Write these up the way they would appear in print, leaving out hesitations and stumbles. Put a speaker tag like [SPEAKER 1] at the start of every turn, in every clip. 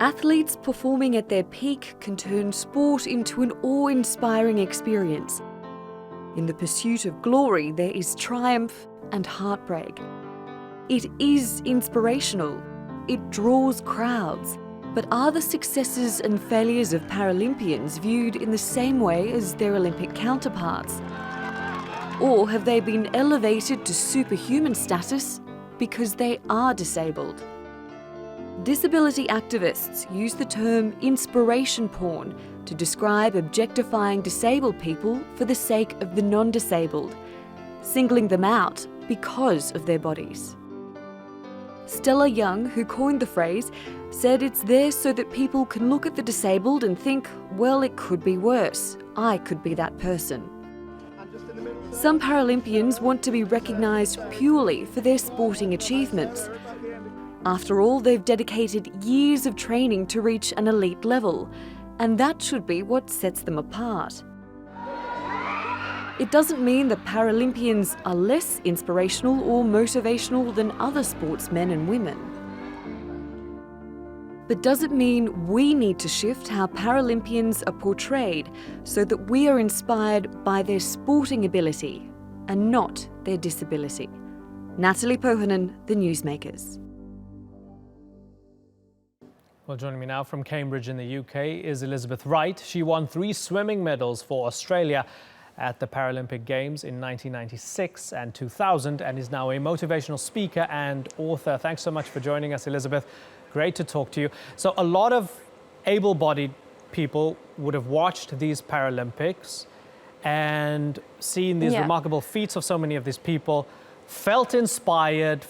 [SPEAKER 1] Athletes performing at their peak can turn sport into an awe-inspiring experience. In the pursuit of glory, there is triumph and heartbreak. It is inspirational. It draws crowds. But are the successes and failures of Paralympians viewed in the same way as their Olympic counterparts? Or have they been elevated to superhuman status because they are disabled? Disability activists use the term inspiration porn to describe objectifying disabled people for the sake of the non-disabled, singling them out because of their bodies. Stella Young, who coined the phrase, said it's there so that people can look at the disabled and think, well, it could be worse. I could be that person. Some Paralympians want to be recognised purely for their sporting achievements. After all, they've dedicated years of training to reach an elite level, and that should be what sets them apart. It doesn't mean that Paralympians are less inspirational or motivational than other sportsmen and women. But does it mean we need to shift how Paralympians are portrayed so that we are inspired by their sporting ability and not their disability? Natalie Pohanen, The Newsmakers.
[SPEAKER 2] Well, joining me now from Cambridge in the UK is Elizabeth Wright. She won 3 swimming medals for Australia at the Paralympic Games in 1996 and 2000 and is now a motivational speaker and author. Thanks so much for joining us, Elizabeth. Great to talk to you. So a lot of able-bodied people would have watched these Paralympics and seen these remarkable feats of so many of these people, felt inspired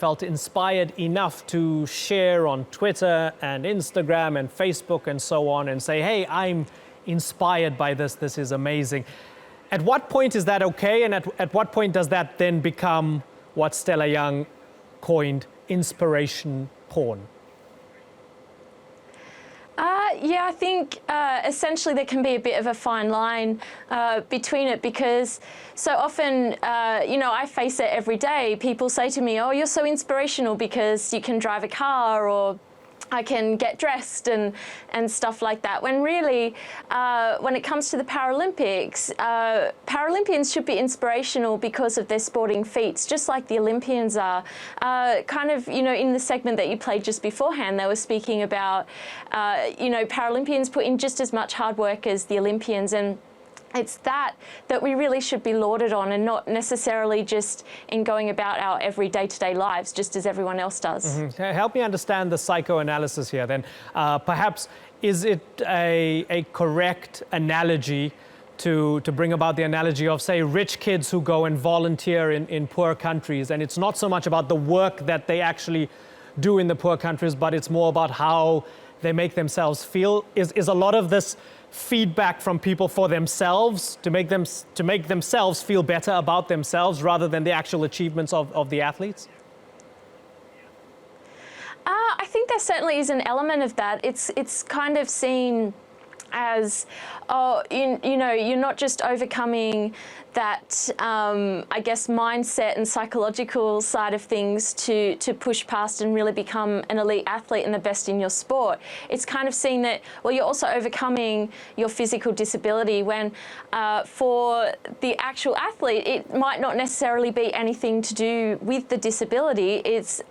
[SPEAKER 2] enough to share on Twitter and Instagram and Facebook and so on and say, hey, I'm inspired by this. This is amazing. At what point is that okay? And at what point does that then become what Stella Young coined inspiration porn?
[SPEAKER 3] Yeah, I think essentially there can be a bit of a fine line between it because so often, I face it every day. People say to me, oh, you're so inspirational because you can drive a car, or I can get dressed and stuff like that. When really, when it comes to the Paralympics, Paralympians should be inspirational because of their sporting feats, just like the Olympians are. In the segment that you played just beforehand, they were speaking about, Paralympians put in just as much hard work as the Olympians, and it's that we really should be lauded on, and not necessarily just in going about our every day-to-day lives, just as everyone else does.
[SPEAKER 2] Mm-hmm. Help me understand the psychoanalysis here then. Perhaps, is it a correct analogy to bring about the analogy of, say, rich kids who go and volunteer in poor countries, and it's not so much about the work that they actually do in the poor countries, but it's more about how they make themselves feel? Is a lot of this feedback from people for themselves to make themselves feel better about themselves rather than the actual achievements of the athletes?
[SPEAKER 3] I think there certainly is an element of that. It's kind of seen as, you're not just overcoming that, mindset and psychological side of things to push past and really become an elite athlete and the best in your sport. It's kind of seen that, well, you're also overcoming your physical disability when for the actual athlete, it might not necessarily be anything to do with the disability. It's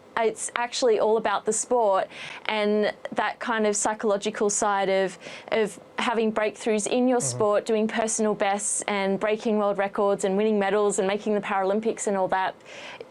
[SPEAKER 3] actually all about the sport and that kind of psychological side of having breakthroughs in your sport, doing personal bests and breaking world records and winning medals and making the Paralympics and all that.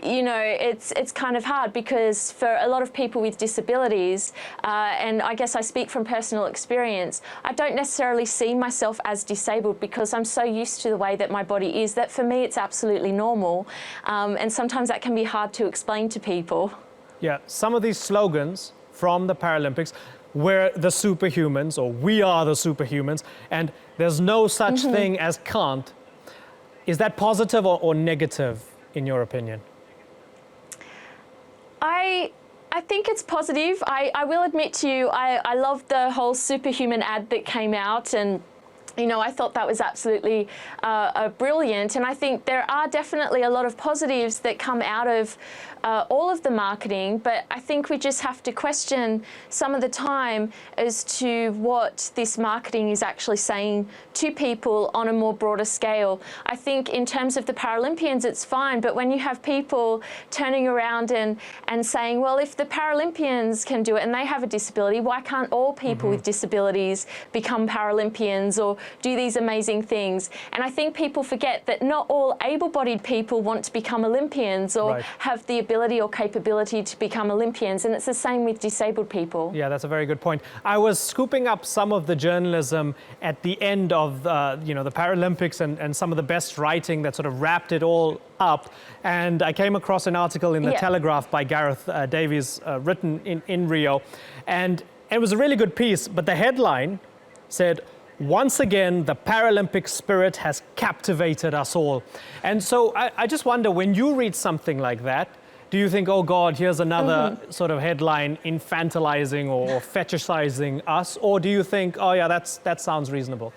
[SPEAKER 3] It's kind of hard because for a lot of people with disabilities, and I guess I speak from personal experience, I don't necessarily see myself as disabled because I'm so used to the way that my body is that for me it's absolutely normal. And sometimes that can be hard to explain to people.
[SPEAKER 2] Yeah, some of these slogans from the Paralympics, we're the superhumans, or we are the superhumans, and there's no such thing as can't. Is that positive or negative, in your opinion?
[SPEAKER 3] I think it's positive. I will admit to you, I love the whole superhuman ad that came out, and I thought that was absolutely brilliant, and I think there are definitely a lot of positives that come out of all of the marketing, but I think we just have to question some of the time as to what this marketing is actually saying to people on a more broader scale. I think in terms of the Paralympians, it's fine, but when you have people turning around and saying, well, if the Paralympians can do it and they have a disability, why can't all people with disabilities become Paralympians or do these amazing things? And I think people forget that not all able-bodied people want to become Olympians or have the ability or capability to become Olympians, and it's the same with disabled people.
[SPEAKER 2] Yeah, that's a very good point. I was scooping up some of the journalism at the end of the Paralympics and some of the best writing that sort of wrapped it all up, and I came across an article in the Telegraph by Gareth Davies written in Rio, and it was a really good piece, but the headline said, "Once again, the Paralympic spirit has captivated us all." And so I just wonder, when you read something like that, do you think, oh God, here's another sort of headline infantilizing or fetishizing us? Or do you think, oh yeah, that sounds reasonable?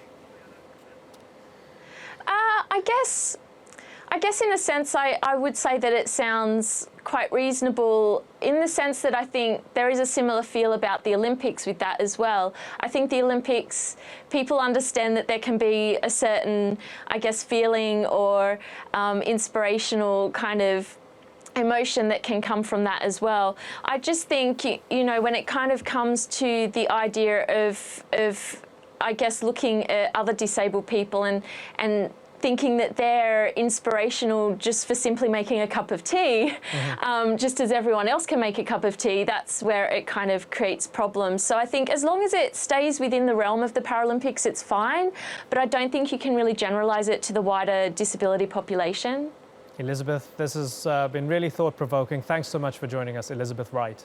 [SPEAKER 3] I guess in a sense, I would say that it sounds quite reasonable in the sense that I think there is a similar feel about the Olympics with that as well. I think the Olympics, people understand that there can be a certain, I guess, feeling or inspirational kind of emotion that can come from that as well. I just think, when it kind of comes to the idea of I guess, looking at other disabled people and thinking that they're inspirational just for simply making a cup of tea, just as everyone else can make a cup of tea, that's where it kind of creates problems. So I think as long as it stays within the realm of the Paralympics, it's fine, but I don't think you can really generalise it to the wider disability population.
[SPEAKER 2] Elizabeth, this has been really thought-provoking. Thanks so much for joining us, Elizabeth Wright.